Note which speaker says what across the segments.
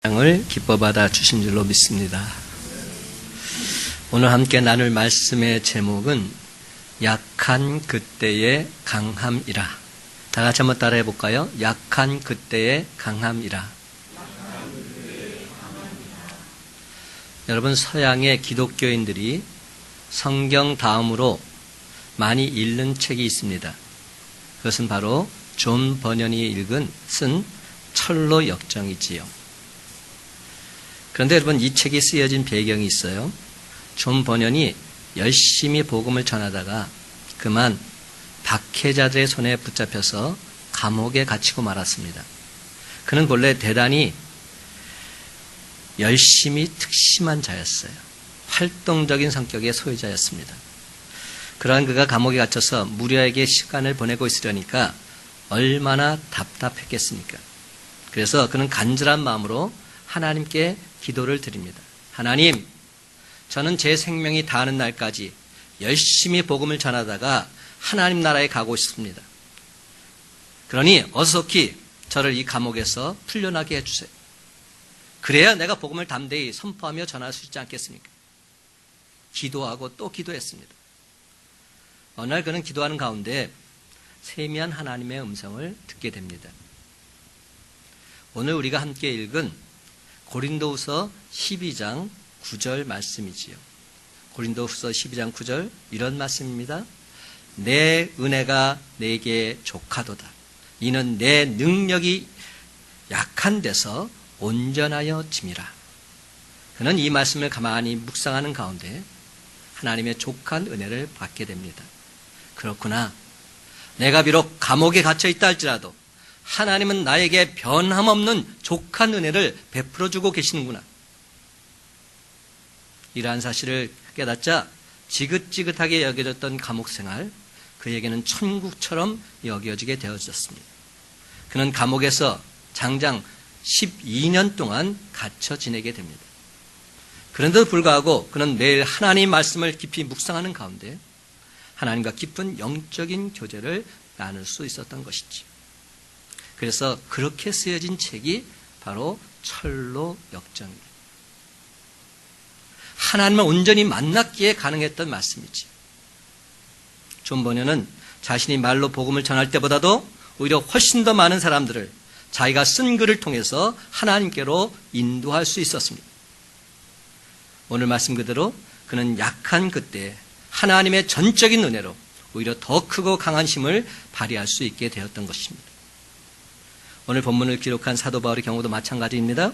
Speaker 1: 을 기뻐 받아 주신 줄로 믿습니다. 오늘 함께 나눌 말씀의 제목은 약한 그때의 강함이라. 다 같이 한번 따라해 볼까요? 약한 그때의 강함이라. 여러분, 서양의 기독교인들이 성경 다음으로 많이 읽는 책이 있습니다. 그것은 바로 존 버년이 쓴 철로 역정이지요. 그런데 여러분, 이 책이 쓰여진 배경이 있어요. 존 버년이 열심히 복음을 전하다가 그만 박해자들의 손에 붙잡혀서 감옥에 갇히고 말았습니다. 그는 본래 대단히 열심히 특심한 자였어요. 활동적인 성격의 소유자였습니다. 그러한 그가 감옥에 갇혀서 무료에게 시간을 보내고 있으려니까 얼마나 답답했겠습니까? 그래서 그는 간절한 마음으로 하나님께 기도를 드립니다. 하나님, 저는 제 생명이 다하는 날까지 열심히 복음을 전하다가 하나님 나라에 가고 싶습니다. 그러니 어서속히 저를 이 감옥에서 풀려나게 해주세요. 그래야 내가 복음을 담대히 선포하며 전할 수 있지 않겠습니까? 기도하고 또 기도했습니다. 어느 날 그는 기도하는 가운데 세미한 하나님의 음성을 듣게 됩니다. 오늘 우리가 함께 읽은 고린도후서 12장 9절 말씀이지요. 고린도후서 12장 9절 이런 말씀입니다. 내 은혜가 내게 족하도다. 이는 내 능력이 약한 데서 온전하여 짐이라. 그는 이 말씀을 가만히 묵상하는 가운데 하나님의 족한 은혜를 받게 됩니다. 그렇구나. 내가 비록 감옥에 갇혀 있다 할지라도 하나님은 나에게 변함없는 족한 은혜를 베풀어주고 계시는구나. 이러한 사실을 깨닫자 지긋지긋하게 여겨졌던 감옥생활, 그에게는 천국처럼 여겨지게 되어졌습니다. 그는 감옥에서 장장 12년 동안 갇혀 지내게 됩니다. 그런데도 불구하고 그는 매일 하나님 말씀을 깊이 묵상하는 가운데 하나님과 깊은 영적인 교제를 나눌 수 있었던 것이지. 그래서 그렇게 쓰여진 책이 바로 철로 역정입니다. 하나님을 온전히 만났기에 가능했던 말씀이지. 존 버년은 자신이 말로 복음을 전할 때보다도 오히려 훨씬 더 많은 사람들을 자기가 쓴 글을 통해서 하나님께로 인도할 수 있었습니다. 오늘 말씀 그대로 그는 약한 그때 하나님의 전적인 은혜로 오히려 더 크고 강한 힘을 발휘할 수 있게 되었던 것입니다. 오늘 본문을 기록한 사도 바울의 경우도 마찬가지입니다.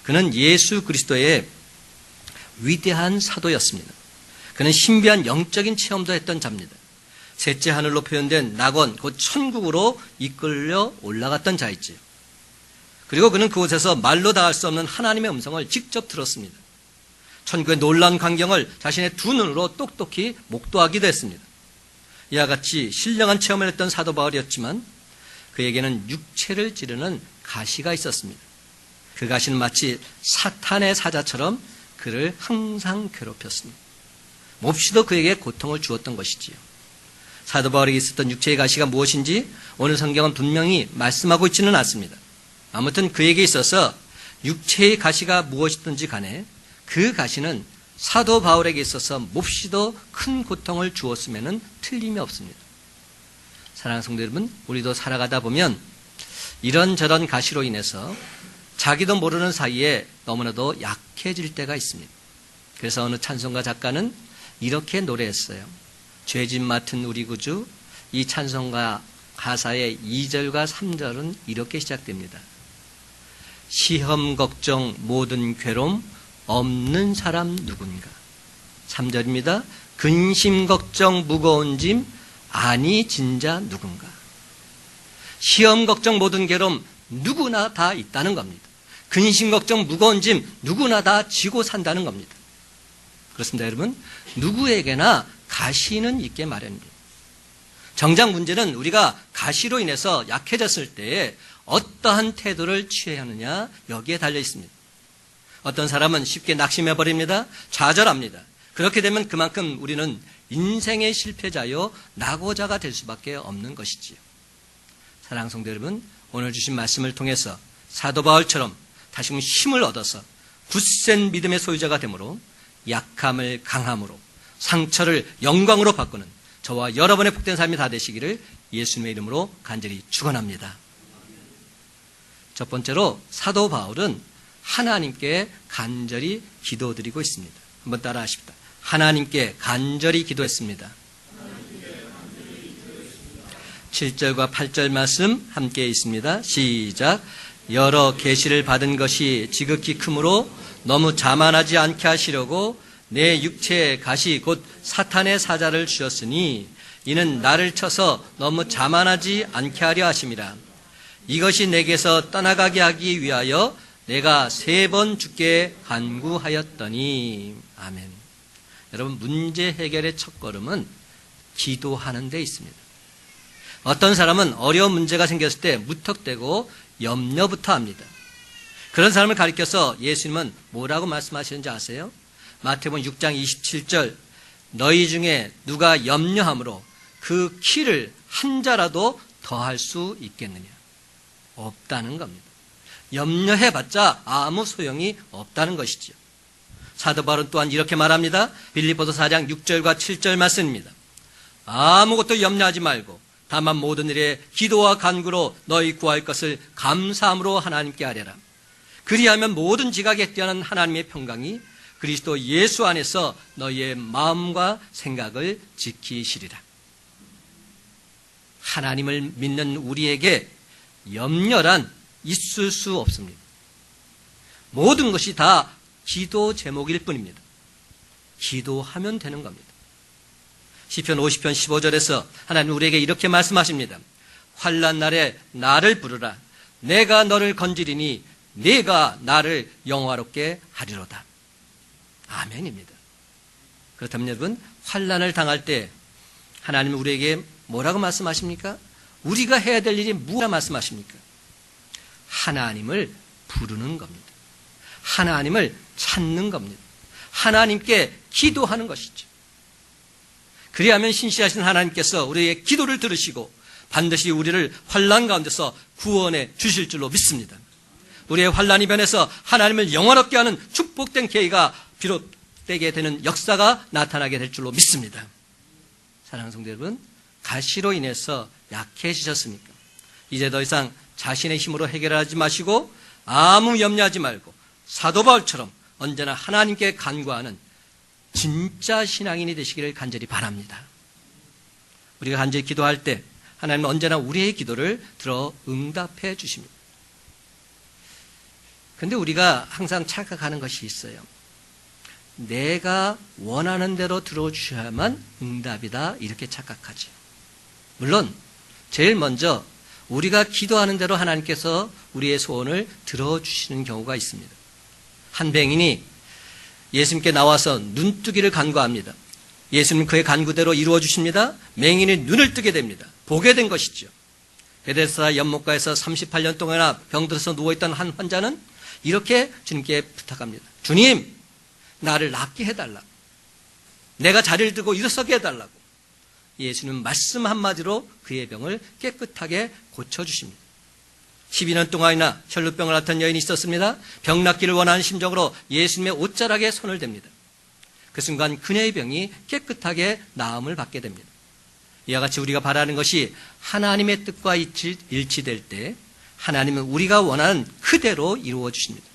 Speaker 1: 그는 예수 그리스도의 위대한 사도였습니다. 그는 신비한 영적인 체험도 했던 자입니다. 셋째 하늘로 표현된 낙원, 곧 천국으로 이끌려 올라갔던 자이지요. 그리고 그는 그곳에서 말로 다 할 수 없는 하나님의 음성을 직접 들었습니다. 천국의 놀라운 광경을 자신의 두 눈으로 똑똑히 목도하기도 했습니다. 이와 같이 신령한 체험을 했던 사도 바울이었지만 그에게는 육체를 찌르는 가시가 있었습니다. 그 가시는 마치 사탄의 사자처럼 그를 항상 괴롭혔습니다. 몹시도 그에게 고통을 주었던 것이지요. 사도 바울에게 있었던 육체의 가시가 무엇인지 오늘 성경은 분명히 말씀하고 있지는 않습니다. 아무튼 그에게 있어서 육체의 가시가 무엇이든지 간에 그 가시는 사도 바울에게 있어서 몹시도 큰 고통을 주었음에는 틀림이 없습니다. 사랑하는 성도 여러분, 우리도 살아가다 보면 이런저런 가시로 인해서 자기도 모르는 사이에 너무나도 약해질 때가 있습니다. 그래서 어느 찬송가 작가는 이렇게 노래했어요. 죄짐 맡은 우리 구주. 이 찬송가 가사의 2절과 3절은 이렇게 시작됩니다. 시험 걱정 모든 괴로움 없는 사람 누군가. 3절입니다. 근심 걱정 무거운 짐 아니 진자 누군가. 시험 걱정 모든 괴로움 누구나 다 있다는 겁니다. 근심 걱정 무거운 짐 누구나 다 지고 산다는 겁니다. 그렇습니다, 여러분. 누구에게나 가시는 있게 마련입니다. 정작 문제는 우리가 가시로 인해서 약해졌을 때에 어떠한 태도를 취해야 하느냐, 여기에 달려 있습니다. 어떤 사람은 쉽게 낙심해버립니다. 좌절합니다. 그렇게 되면 그만큼 우리는 인생의 실패자요 낙오자가 될 수밖에 없는 것이지요. 사랑하는 성도 여러분, 오늘 주신 말씀을 통해서 사도 바울처럼 다시금 힘을 얻어서 굳센 믿음의 소유자가 되므로 약함을 강함으로, 상처를 영광으로 바꾸는 저와 여러분의 복된 삶이 다 되시기를 예수님의 이름으로 간절히 축원합니다. 첫 번째로 사도 바울은 하나님께 간절히 기도드리고 있습니다. 한번 따라 하십시다. 하나님께 간절히 기도했습니다. 7절과 8절 말씀 함께 있습니다. 시작. 여러 계시를 받은 것이 지극히 크므로 너무 자만하지 않게 하시려고 내 육체의 가시 곧 사탄의 사자를 주셨으니 이는 나를 쳐서 너무 자만하지 않게 하려 하심이라. 이것이 내게서 떠나가게 하기 위하여 내가 3번 주께 간구하였더니. 아멘. 여러분, 문제 해결의 첫걸음은 기도하는 데 있습니다. 어떤 사람은 어려운 문제가 생겼을 때 무턱대고 염려부터 합니다. 그런 사람을 가리켜서 예수님은 뭐라고 말씀하시는지 아세요? 마태복음 6장 27절, 너희 중에 누가 염려함으로 그 키를 한 자라도 더할 수 있겠느냐? 없다는 겁니다. 염려해봤자 아무 소용이 없다는 것이지요. 사도 바울은 또한 이렇게 말합니다. 빌립보서 4장 6절과 7절 말씀입니다. 아무것도 염려하지 말고 다만 모든 일에 기도와 간구로 너희 구할 것을 감사함으로 하나님께 아뢰라. 그리하면 모든 지각에 뛰어난 하나님의 평강이 그리스도 예수 안에서 너희의 마음과 생각을 지키시리라. 하나님을 믿는 우리에게 염려란 있을 수 없습니다. 모든 것이 다 기도 제목일 뿐입니다. 기도하면 되는 겁니다. 시편 50편 15절에서 하나님 우리에게 이렇게 말씀하십니다. 환난 날에 나를 부르라. 내가 너를 건지리니 네가 나를 영화롭게 하리로다. 아멘입니다. 그렇다면 여러분, 환난을 당할 때 하나님은 우리에게 뭐라고 말씀하십니까? 우리가 해야 될 일이 무엇이라 말씀하십니까? 하나님을 부르는 겁니다. 하나님을 찾는 겁니다. 하나님께 기도하는 것이죠. 그리하면 신실하신 하나님께서 우리의 기도를 들으시고 반드시 우리를 환난 가운데서 구원해 주실 줄로 믿습니다. 우리의 환난이 변해서 하나님을 영원롭게 하는 축복된 계기가 비롯되게 되는 역사가 나타나게 될 줄로 믿습니다. 사랑하는 성도 여러분, 가시로 인해서 약해지셨습니까? 이제 더 이상 자신의 힘으로 해결하지 마시고 아무 염려하지 말고 사도 바울처럼 언제나 하나님께 간구하는 진짜 신앙인이 되시기를 간절히 바랍니다. 우리가 간절히 기도할 때 하나님은 언제나 우리의 기도를 들어 응답해 주십니다. 그런데 우리가 항상 착각하는 것이 있어요. 내가 원하는 대로 들어주셔야만 응답이다, 이렇게 착각하죠. 물론 제일 먼저 우리가 기도하는 대로 하나님께서 우리의 소원을 들어주시는 경우가 있습니다. 한 병인이 예수님께 나와서 눈뜨기를 간구합니다. 예수님 그의 간구대로 이루어 주십니다. 맹인이 눈을 뜨게 됩니다. 보게 된 것이죠. 베데스다 연못가에서 38년 동안이나 병들어서 누워있던 한 환자는 이렇게 주님께 부탁합니다. 주님, 나를 낫게 해달라고. 내가 자리를 들고 일어서게 해달라고. 예수는 말씀 한마디로 그의 병을 깨끗하게 고쳐주십니다. 12년 동안이나 혈루병을 앓던 여인이 있었습니다. 병 낫기를 원하는 심정으로 예수님의 옷자락에 손을 댑니다. 그 순간 그녀의 병이 깨끗하게 나음을 받게 됩니다. 이와 같이 우리가 바라는 것이 하나님의 뜻과 일치될 때 하나님은 우리가 원하는 그대로 이루어 주십니다.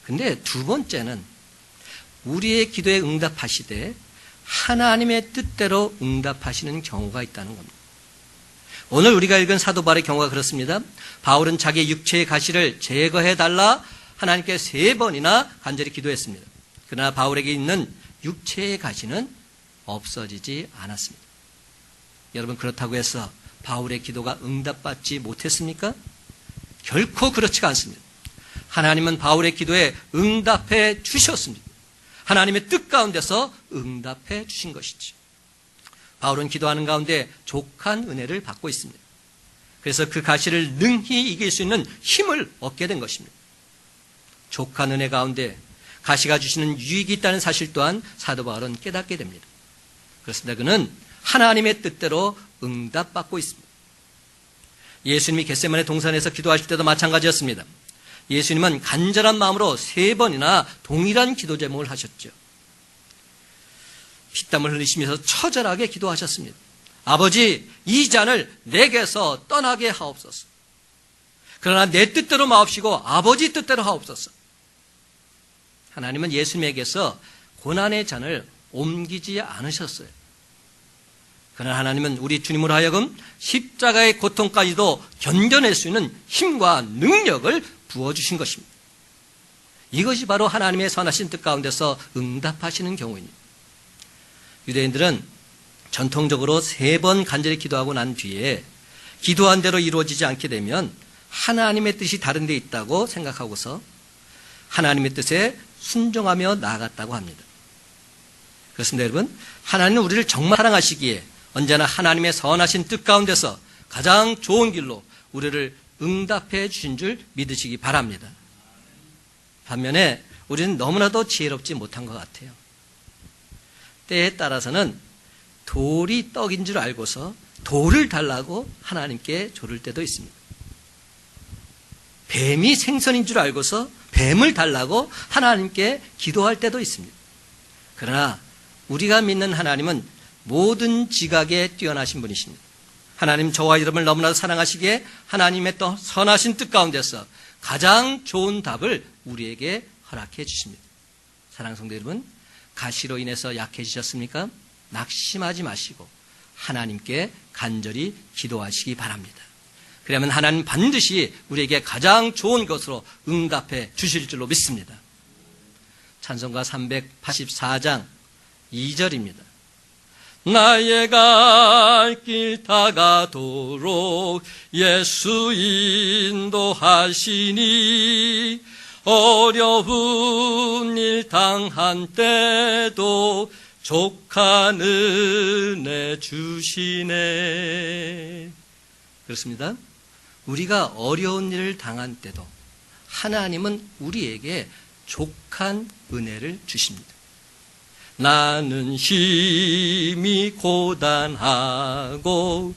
Speaker 1: 근데 두 번째는 우리의 기도에 응답하시되 하나님의 뜻대로 응답하시는 경우가 있다는 겁니다. 오늘 우리가 읽은 사도 바울의 경우가 그렇습니다. 바울은 자기의 육체의 가시를 제거해달라 하나님께 3번이나 간절히 기도했습니다. 그러나 바울에게 있는 육체의 가시는 없어지지 않았습니다. 여러분, 그렇다고 해서 바울의 기도가 응답받지 못했습니까? 결코 그렇지가 않습니다. 하나님은 바울의 기도에 응답해 주셨습니다. 하나님의 뜻 가운데서 응답해 주신 것이죠. 바울은 기도하는 가운데 족한 은혜를 받고 있습니다. 그래서 그 가시를 능히 이길 수 있는 힘을 얻게 된 것입니다. 족한 은혜 가운데 가시가 주시는 유익이 있다는 사실 또한 사도 바울은 깨닫게 됩니다. 그렇습니다. 그는 하나님의 뜻대로 응답받고 있습니다. 예수님이 겟세마네 동산에서 기도하실 때도 마찬가지였습니다. 예수님은 간절한 마음으로 3번이나 동일한 기도 제목을 하셨죠. 피땀을 흘리시면서 처절하게 기도하셨습니다. 아버지, 이 잔을 내게서 떠나게 하옵소서. 그러나 내 뜻대로 마옵시고 아버지 뜻대로 하옵소서. 하나님은 예수님에게서 고난의 잔을 옮기지 않으셨어요. 그러나 하나님은 우리 주님으로 하여금 십자가의 고통까지도 견뎌낼 수 있는 힘과 능력을 부어주신 것입니다. 이것이 바로 하나님의 선하신 뜻 가운데서 응답하시는 경우입니다. 유대인들은 전통적으로 3번 간절히 기도하고 난 뒤에 기도한 대로 이루어지지 않게 되면 하나님의 뜻이 다른 데 있다고 생각하고서 하나님의 뜻에 순종하며 나아갔다고 합니다. 그렇습니다, 여러분. 하나님은 우리를 정말 사랑하시기에 언제나 하나님의 선하신 뜻 가운데서 가장 좋은 길로 우리를 응답해 주신 줄 믿으시기 바랍니다. 반면에 우리는 너무나도 지혜롭지 못한 것 같아요. 때에 따라서는 돌이 떡인 줄 알고서 돌을 달라고 하나님께 조를 때도 있습니다. 뱀이 생선인 줄 알고서 뱀을 달라고 하나님께 기도할 때도 있습니다. 그러나 우리가 믿는 하나님은 모든 지각에 뛰어나신 분이십니다. 하나님 저와 여러분을 너무나도 사랑하시기에 하나님의 또 선하신 뜻 가운데서 가장 좋은 답을 우리에게 허락해 주십니다. 사랑하는 성도 여러분, 가시로 인해서 약해지셨습니까? 낙심하지 마시고 하나님께 간절히 기도하시기 바랍니다. 그러면 하나님 반드시 우리에게 가장 좋은 것으로 응답해 주실 줄로 믿습니다. 찬송가 384장 2절입니다. 나의 갈 길 다가도록 예수 인도하시니 어려운 일 당한 때도 족한 은혜 주시네. 그렇습니다. 우리가 어려운 일을 당한 때도 하나님은 우리에게 족한 은혜를 주십니다. 나는 힘이 고단하고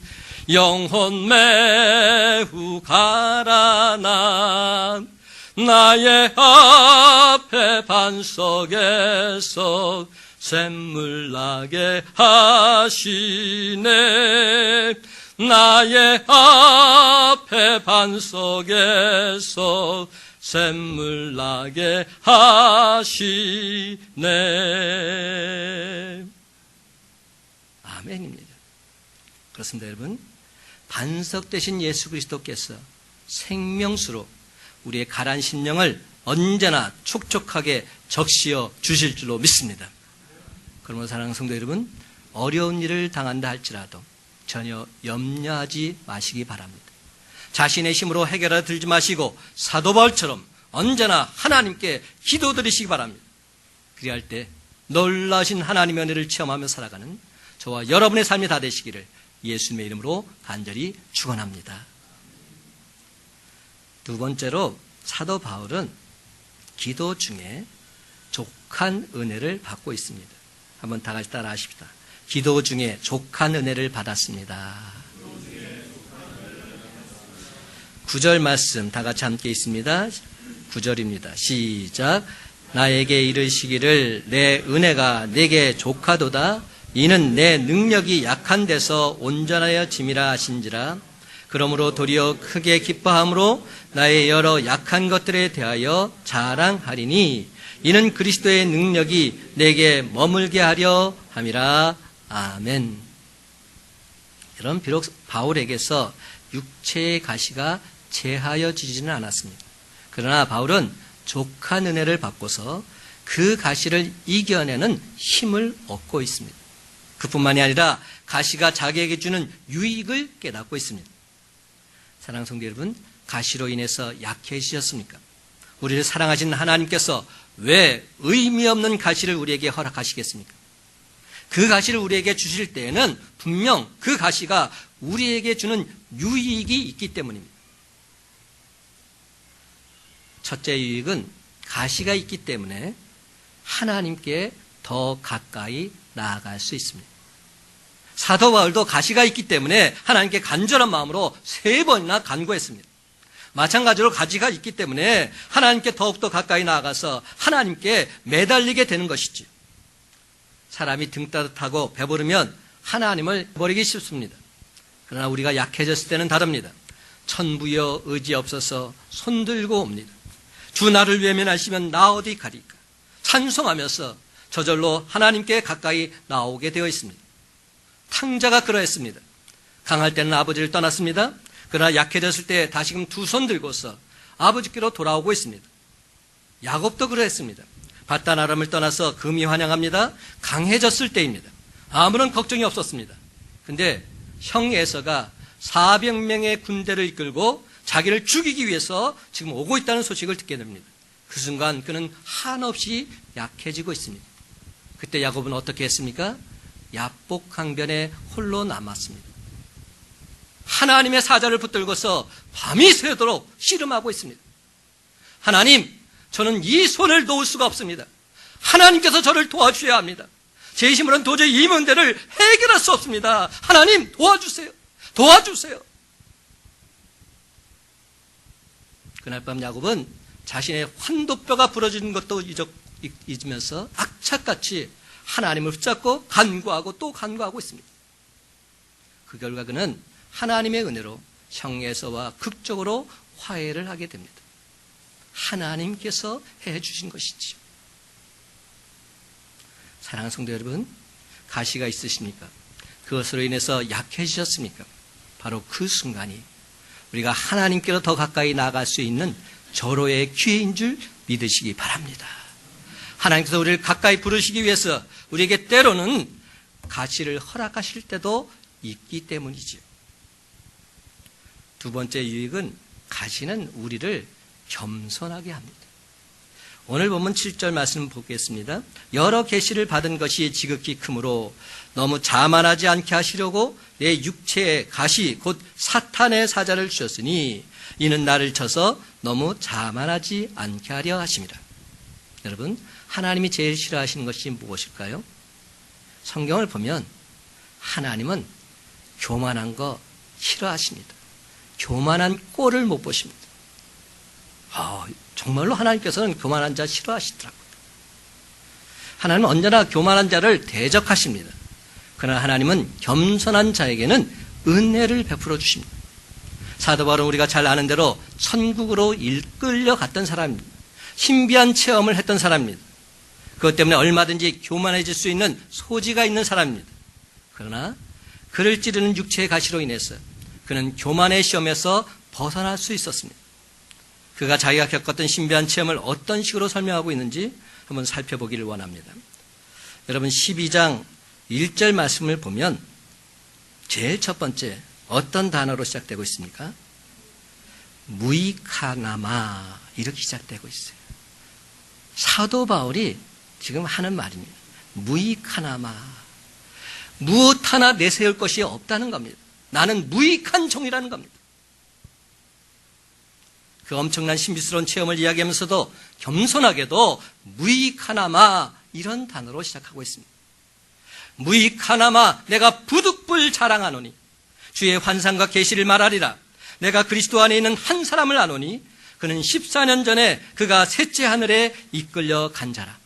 Speaker 1: 영혼 매우 가라나 나의 앞에 반석에서 샘물 나게 하시네. 나의 앞에 반석에서 샘물 나게 하시네. 아멘입니다. 그렇습니다, 여러분. 반석 되신 예수 그리스도께서 생명수로 우리의 가란 심령을 언제나 촉촉하게 적시어 주실 줄로 믿습니다. 그러므로 사랑하는 성도 여러분, 어려운 일을 당한다 할지라도 전혀 염려하지 마시기 바랍니다. 자신의 힘으로 해결하려 들지 마시고 사도 바울처럼 언제나 하나님께 기도드리시기 바랍니다. 그리할 때 놀라신 하나님의 은혜를 체험하며 살아가는 저와 여러분의 삶이 다 되시기를 예수님의 이름으로 간절히 축원합니다. 두 번째로 사도 바울은 기도 중에 족한 은혜를 받고 있습니다. 한번 다 같이 따라 하십시다. 기도 중에 족한 은혜를 받았습니다. 9절 말씀 다 같이 함께 있습니다. 9절입니다. 시작. 나에게 이르시기를 내 은혜가 내게 족하도다. 이는 내 능력이 약한 데서 온전하여 짐이라 하신지라. 그러므로 도리어 크게 기뻐함으로 나의 여러 약한 것들에 대하여 자랑하리니 이는 그리스도의 능력이 내게 머물게 하려 함이라. 아멘. 여러분, 비록 바울에게서 육체의 가시가 제하여지지는 않았습니다. 그러나 바울은 족한 은혜를 받고서 그 가시를 이겨내는 힘을 얻고 있습니다. 그뿐만이 아니라 가시가 자기에게 주는 유익을 깨닫고 있습니다. 사랑하는 성도 여러분, 가시로 인해서 약해지셨습니까? 우리를 사랑하신 하나님께서 왜 의미 없는 가시를 우리에게 허락하시겠습니까? 그 가시를 우리에게 주실 때에는 분명 그 가시가 우리에게 주는 유익이 있기 때문입니다. 첫째 유익은 가시가 있기 때문에 하나님께 더 가까이 나아갈 수 있습니다. 사도 바울도 가시가 있기 때문에 하나님께 간절한 마음으로 3번이나 간구했습니다. 마찬가지로 가지가 있기 때문에 하나님께 더욱더 가까이 나아가서 하나님께 매달리게 되는 것이지요. 사람이 등 따뜻하고 배부르면 하나님을 버리기 쉽습니다. 그러나 우리가 약해졌을 때는 다릅니다. 천부여 의지 없어서 손들고 옵니다. 주 나를 외면하시면 나 어디 가리까? 찬송하면서 저절로 하나님께 가까이 나오게 되어 있습니다. 탕자가 그러했습니다. 강할 때는 아버지를 떠났습니다. 그러나 약해졌을 때 다시금 두 손 들고서 아버지께로 돌아오고 있습니다. 야곱도 그러했습니다. 바단 아람을 떠나서 금이 환영합니다. 강해졌을 때입니다. 아무런 걱정이 없었습니다. 근데 형 에서가 400명의 군대를 이끌고 자기를 죽이기 위해서 지금 오고 있다는 소식을 듣게 됩니다. 그 순간 그는 한없이 약해지고 있습니다. 그때 야곱은 어떻게 했습니까? 야복 강변에 홀로 남았습니다. 하나님의 사자를 붙들고서 밤이 새도록 씨름하고 있습니다. 하나님, 저는 이 손을 놓을 수가 없습니다. 하나님께서 저를 도와주셔야 합니다. 제 힘으로는 도저히 이 문제를 해결할 수 없습니다. 하나님, 도와주세요. 도와주세요. 그날 밤 야곱은 자신의 환도뼈가 부러지는 것도 잊으면서 악착같이 하나님을 붙잡고 간구하고 또 간구하고 있습니다. 그 결과 그는 하나님의 은혜로 형 에서와 극적으로 화해를 하게 됩니다. 하나님께서 해주신 것이지요. 사랑하는 성도 여러분, 가시가 있으십니까? 그것으로 인해서 약해지셨습니까? 바로 그 순간이 우리가 하나님께로 더 가까이 나아갈 수 있는 절호의 기회인 줄 믿으시기 바랍니다. 하나님께서 우리를 가까이 부르시기 위해서 우리에게 때로는 가시를 허락하실 때도 있기 때문이지요. 두 번째 유익은 가시는 우리를 겸손하게 합니다. 오늘 본문 7절 말씀 보겠습니다. 여러 계시를 받은 것이 지극히 크므로 너무 자만하지 않게 하시려고 내 육체에 가시 곧 사탄의 사자를 주셨으니 이는 나를 쳐서 너무 자만하지 않게 하려 하심이라. 여러분, 하나님이 제일 싫어하시는 것이 무엇일까요? 성경을 보면 하나님은 교만한 거 싫어하십니다. 교만한 꼴을 못 보십니다. 정말로 하나님께서는 교만한 자 싫어하시더라고요. 하나님은 언제나 교만한 자를 대적하십니다. 그러나 하나님은 겸손한 자에게는 은혜를 베풀어 주십니다. 사도 바울은 우리가 잘 아는 대로 천국으로 이끌려 갔던 사람입니다. 신비한 체험을 했던 사람입니다. 그것 때문에 얼마든지 교만해질 수 있는 소지가 있는 사람입니다. 그러나 그를 찌르는 육체의 가시로 인해서 그는 교만의 시험에서 벗어날 수 있었습니다. 그가 자기가 겪었던 신비한 체험을 어떤 식으로 설명하고 있는지 한번 살펴보기를 원합니다. 여러분, 12장 1절 말씀을 보면 제일 첫 번째 어떤 단어로 시작되고 있습니까? 무익하나마 이렇게 시작되고 있어요. 사도 바울이 지금 하는 말입니다. 무익하나마, 무엇 하나 내세울 것이 없다는 겁니다. 나는 무익한 종이라는 겁니다. 그 엄청난 신비스러운 체험을 이야기하면서도 겸손하게도 무익하나마 이런 단어로 시작하고 있습니다. 무익하나마 내가 부득불 자랑하노니 주의 환상과 계시를 말하리라. 내가 그리스도 안에 있는 한 사람을 아노니 그는 14년 전에 그가 셋째 하늘에 이끌려 간 자라.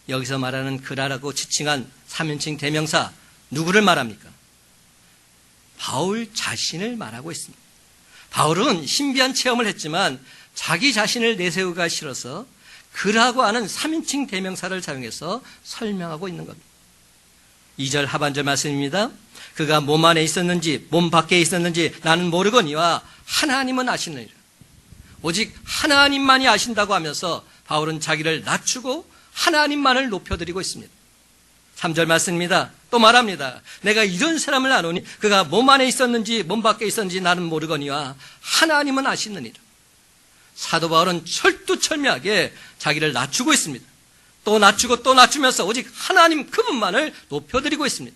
Speaker 1: 여기서 말하는 그라라고 지칭한 3인칭 대명사 누구를 말합니까? 바울 자신을 말하고 있습니다. 바울은 신비한 체험을 했지만 자기 자신을 내세우기가 싫어서 그라고 하는 3인칭 대명사를 사용해서 설명하고 있는 겁니다. 2절 하반절 말씀입니다. 그가 몸 안에 있었는지 몸 밖에 있었는지 나는 모르거니와 하나님은 아시느니라. 오직 하나님만이 아신다고 하면서 바울은 자기를 낮추고 하나님만을 높여드리고 있습니다. 3절 말씀입니다. 또 말합니다. 내가 이런 사람을 아노니 그가 몸 안에 있었는지 몸 밖에 있었는지 나는 모르거니와 하나님은 아시느니라. 사도 바울은 철두철미하게 자기를 낮추고 있습니다. 또 낮추고 또 낮추면서 오직 하나님 그분만을 높여드리고 있습니다.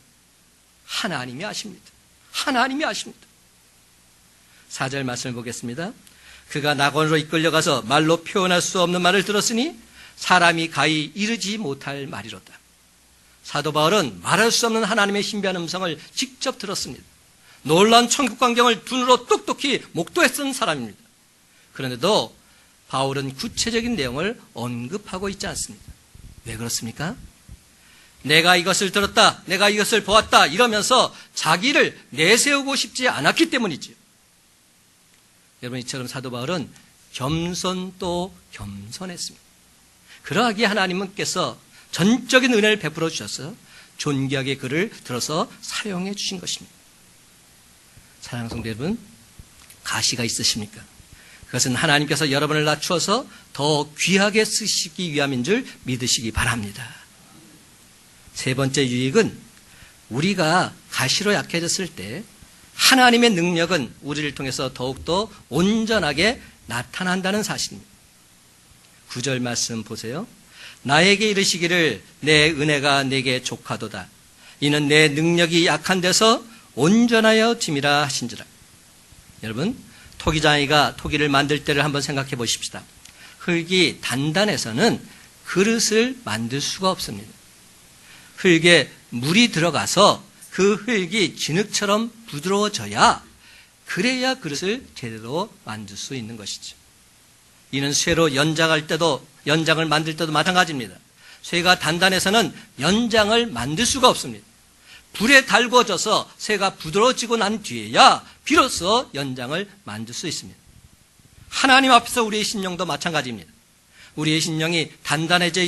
Speaker 1: 하나님이 아십니다. 하나님이 아십니다. 4절 말씀을 보겠습니다. 그가 낙원으로 이끌려가서 말로 표현할 수 없는 말을 들었으니 사람이 가히 이르지 못할 말이로다. 사도 바울은 말할 수 없는 하나님의 신비한 음성을 직접 들었습니다. 놀라운 천국 광경을 눈으로 똑똑히 목도했던 사람입니다. 그런데도 바울은 구체적인 내용을 언급하고 있지 않습니다. 왜 그렇습니까? 내가 이것을 들었다, 내가 이것을 보았다 이러면서 자기를 내세우고 싶지 않았기 때문이지요. 여러분, 이처럼 사도 바울은 겸손 또 겸손했습니다. 그러하기에 하나님께서 전적인 은혜를 베풀어 주셔서 존귀하게 그를 들어서 사용해 주신 것입니다. 사랑하는 성도 여러분, 가시가 있으십니까? 그것은 하나님께서 여러분을 낮추어서 더 귀하게 쓰시기 위함인 줄 믿으시기 바랍니다. 세 번째 유익은 우리가 가시로 약해졌을 때 하나님의 능력은 우리를 통해서 더욱더 온전하게 나타난다는 사실입니다. 9절 말씀 보세요. 나에게 이르시기를 내 은혜가 내게 족하도다. 이는 내 능력이 약한 데서 온전하여 됨이라 하신지라. 여러분, 토기장이가 토기를 만들 때를 한번 생각해 보십시다. 흙이 단단해서는 그릇을 만들 수가 없습니다. 흙에 물이 들어가서 그 흙이 진흙처럼 부드러워져야 그래야 그릇을 제대로 만들 수 있는 것이죠. 이는 쇠로 연장을 만들 때도 마찬가지입니다. 쇠가 단단해서는 연장을 만들 수가 없습니다. 불에 달궈져서 쇠가 부드러워지고 난 뒤에야 비로소 연장을 만들 수 있습니다. 하나님 앞에서 우리의 신령도 마찬가지입니다. 우리의 신령이 단단해져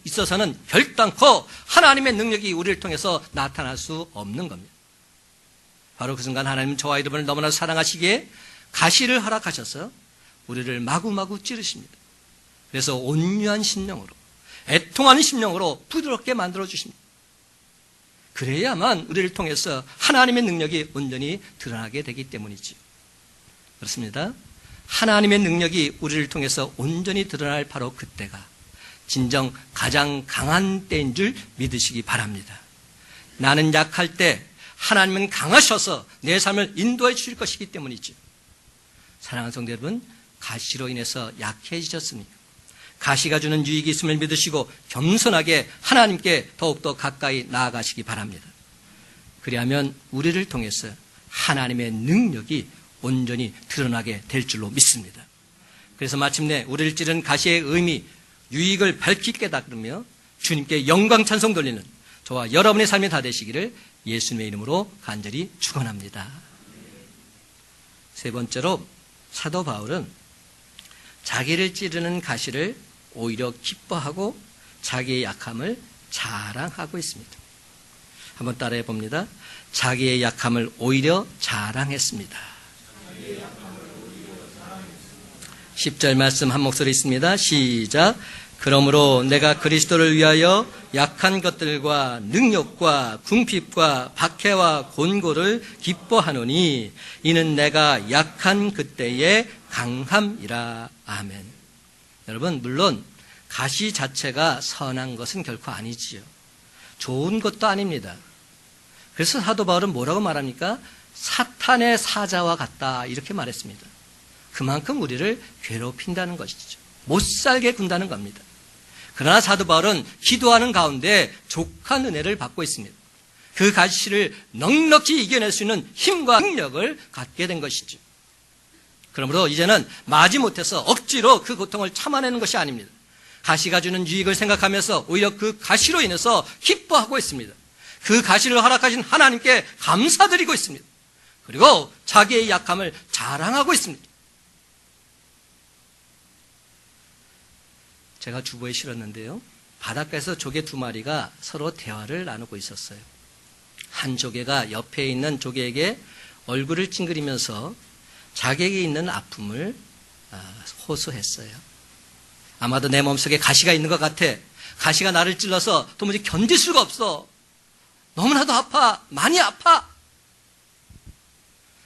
Speaker 1: 있어서는 결단코 하나님의 능력이 우리를 통해서 나타날 수 없는 겁니다. 바로 그 순간 하나님은 저와 여러분을 너무나 사랑하시기에 가시를 허락하셔서 우리를 마구마구 찌르십니다. 그래서 온유한 심령으로, 애통하는 심령으로 부드럽게 만들어 주십니다. 그래야만 우리를 통해서 하나님의 능력이 온전히 드러나게 되기 때문이지요. 그렇습니다. 하나님의 능력이 우리를 통해서 온전히 드러날 바로 그때가 진정 가장 강한 때인 줄 믿으시기 바랍니다. 나는 약할 때 하나님은 강하셔서 내 삶을 인도해 주실 것이기 때문이죠. 사랑하는 성도 여러분, 가시로 인해서 약해지셨습니까? 가시가 주는 유익이 있음을 믿으시고 겸손하게 하나님께 더욱더 가까이 나아가시기 바랍니다. 그리하면 우리를 통해서 하나님의 능력이 온전히 드러나게 될 줄로 믿습니다. 그래서 마침내 우리를 찌른 가시의 의미, 유익을 밝히 깨달으며 주님께 영광 찬송 돌리는 저와 여러분의 삶이 다 되시기를 예수님의 이름으로 간절히 축원합니다. 세 번째로 사도 바울은 자기를 찌르는 가시를 오히려 기뻐하고 자기의 약함을 자랑하고 있습니다. 한번 따라해 봅니다. 자기의 약함을 오히려 자랑했습니다. 10절 말씀 한 목소리 있습니다. 시작. 그러므로 내가 그리스도를 위하여 약한 것들과 능력과 궁핍과 박해와 곤고를 기뻐하노니 이는 내가 약한 그때의 강함이라. 아멘. 여러분, 물론 가시 자체가 선한 것은 결코 아니지요. 좋은 것도 아닙니다. 그래서 사도 바울은 뭐라고 말합니까? 사탄의 사자와 같다 이렇게 말했습니다. 그만큼 우리를 괴롭힌다는 것이죠. 못 살게 군다는 겁니다. 그러나 사도 바울은 기도하는 가운데 족한 은혜를 받고 있습니다. 그 가시를 넉넉히 이겨낼 수 있는 힘과 능력을 갖게 된 것이죠. 그러므로 이제는 마지못해서 억지로 그 고통을 참아내는 것이 아닙니다. 가시가 주는 유익을 생각하면서 오히려 그 가시로 인해서 기뻐하고 있습니다. 그 가시를 허락하신 하나님께 감사드리고 있습니다. 그리고 자기의 약함을 자랑하고 있습니다. 제가 주보에 실었는데요. 바닷가에서 조개 두 마리가 서로 대화를 나누고 있었어요. 한 조개가 옆에 있는 조개에게 얼굴을 찡그리면서 자기에게 있는 아픔을 호소했어요. 아마도 내 몸속에 가시가 있는 것 같아. 가시가 나를 찔러서 도무지 견딜 수가 없어. 너무나도 아파. 많이 아파.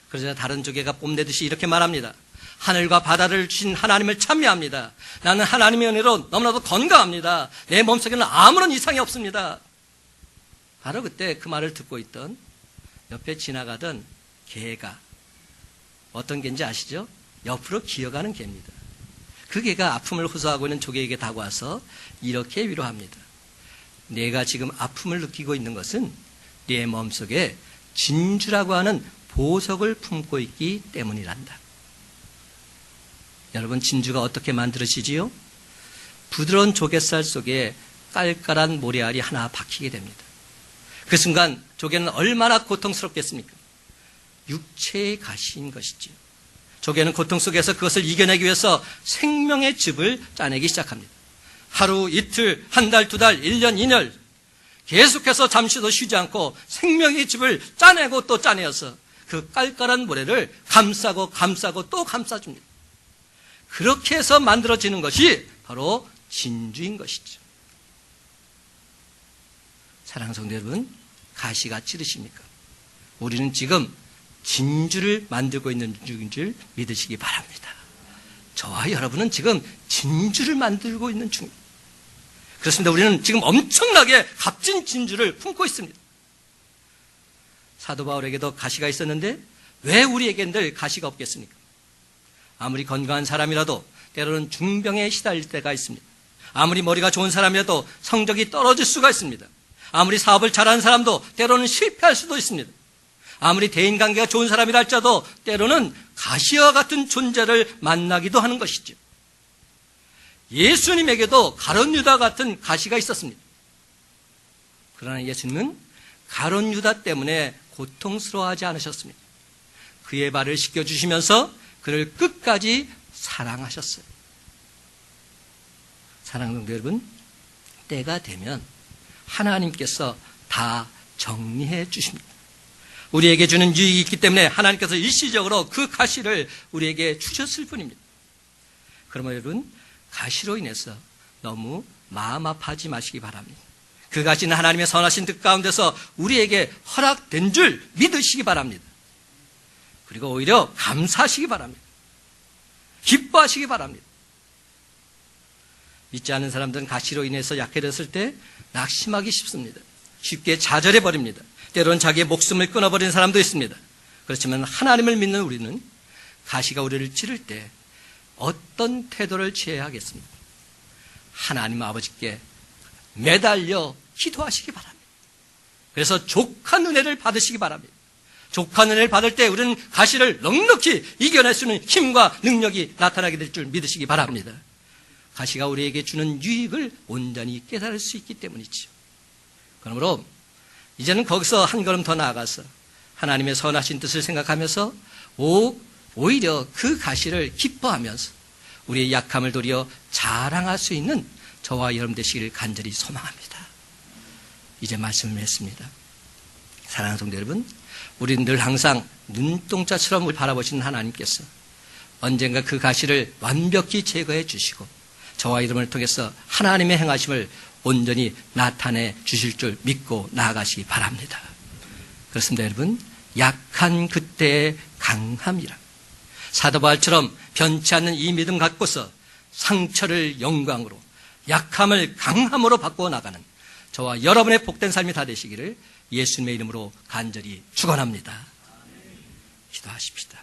Speaker 1: 그러자 다른 조개가 뽐내듯이 이렇게 말합니다. 하늘과 바다를 주신 하나님을 찬미합니다. 나는 하나님의 은혜로 너무나도 건강합니다. 내 몸속에는 아무런 이상이 없습니다. 바로 그때 그 말을 듣고 있던 옆에 지나가던 개가 어떤 개인지 아시죠? 옆으로 기어가는 개입니다. 그 개가 아픔을 호소하고 있는 조개에게 다가와서 이렇게 위로합니다. 내가 지금 아픔을 느끼고 있는 것은 네 몸속에 진주라고 하는 보석을 품고 있기 때문이란다. 여러분, 진주가 어떻게 만들어지지요? 부드러운 조갯살 속에 깔깔한 모래알이 하나 박히게 됩니다. 그 순간 조개는 얼마나 고통스럽겠습니까? 육체의 가시인 것이지요. 조개는 고통 속에서 그것을 이겨내기 위해서 생명의 즙을 짜내기 시작합니다. 하루, 이틀, 한 달, 두 달, 1년, 2년 계속해서 잠시도 쉬지 않고 생명의 즙을 짜내고 또 짜내어서 그 깔깔한 모래를 감싸고 감싸고 또 감싸줍니다. 그렇게 해서 만들어지는 것이 바로 진주인 것이죠. 사랑하는 성도 여러분, 가시가 찌르십니까? 우리는 지금 진주를 만들고 있는 중인 줄 믿으시기 바랍니다. 저와 여러분은 지금 진주를 만들고 있는 중입니다. 그렇습니다. 우리는 지금 엄청나게 값진 진주를 품고 있습니다. 사도 바울에게도 가시가 있었는데 왜 우리에겐 늘 가시가 없겠습니까? 아무리 건강한 사람이라도 때로는 중병에 시달릴 때가 있습니다. 아무리 머리가 좋은 사람이라도 성적이 떨어질 수가 있습니다. 아무리 사업을 잘하는 사람도 때로는 실패할 수도 있습니다. 아무리 대인관계가 좋은 사람이라 할지라도 때로는 가시와 같은 존재를 만나기도 하는 것이죠. 예수님에게도 가룟 유다 같은 가시가 있었습니다. 그러나 예수님은 가룟 유다 때문에 고통스러워하지 않으셨습니다. 그의 발을 씻겨주시면서 그를 끝까지 사랑하셨어요. 사랑하는 성도 여러분, 때가 되면 하나님께서 다 정리해 주십니다. 우리에게 주는 유익이 있기 때문에 하나님께서 일시적으로 그 가시를 우리에게 주셨을 뿐입니다. 그러면 여러분, 가시로 인해서 너무 마음 아파하지 마시기 바랍니다. 그 가시는 하나님의 선하신 뜻 가운데서 우리에게 허락된 줄 믿으시기 바랍니다. 그리고 오히려 감사하시기 바랍니다. 기뻐하시기 바랍니다. 믿지 않는 사람들은 가시로 인해서 약해졌을 때 낙심하기 쉽습니다. 쉽게 좌절해버립니다. 때로는 자기의 목숨을 끊어버리는 사람도 있습니다. 그렇지만 하나님을 믿는 우리는 가시가 우리를 찌를 때 어떤 태도를 취해야 하겠습니까? 하나님 아버지께 매달려 기도하시기 바랍니다. 그래서 족한 은혜를 받으시기 바랍니다. 족한 은혜를 받을 때 우리는 가시를 넉넉히 이겨낼 수 있는 힘과 능력이 나타나게 될 줄 믿으시기 바랍니다. 가시가 우리에게 주는 유익을 온전히 깨달을 수 있기 때문이죠. 그러므로 이제는 거기서 한 걸음 더 나아가서 하나님의 선하신 뜻을 생각하면서 오히려 그 가시를 기뻐하면서 우리의 약함을 도리어 자랑할 수 있는 저와 여러분 되시기를 간절히 소망합니다. 이제 말씀을 했습니다. 사랑하는 성도 여러분, 우리는 늘 항상 눈동자처럼 우리 바라보시는 하나님께서 언젠가 그 가시를 완벽히 제거해 주시고 저와 여러분을 통해서 하나님의 행하심을 온전히 나타내 주실 줄 믿고 나아가시기 바랍니다. 그렇습니다, 여러분. 약한 그때의 강함이라. 사도 바울처럼 변치 않는 이 믿음 갖고서 상처를 영광으로, 약함을 강함으로 바꾸어 나가는 저와 여러분의 복된 삶이 다 되시기를 예수님의 이름으로 간절히 축원합니다. 기도하십시다.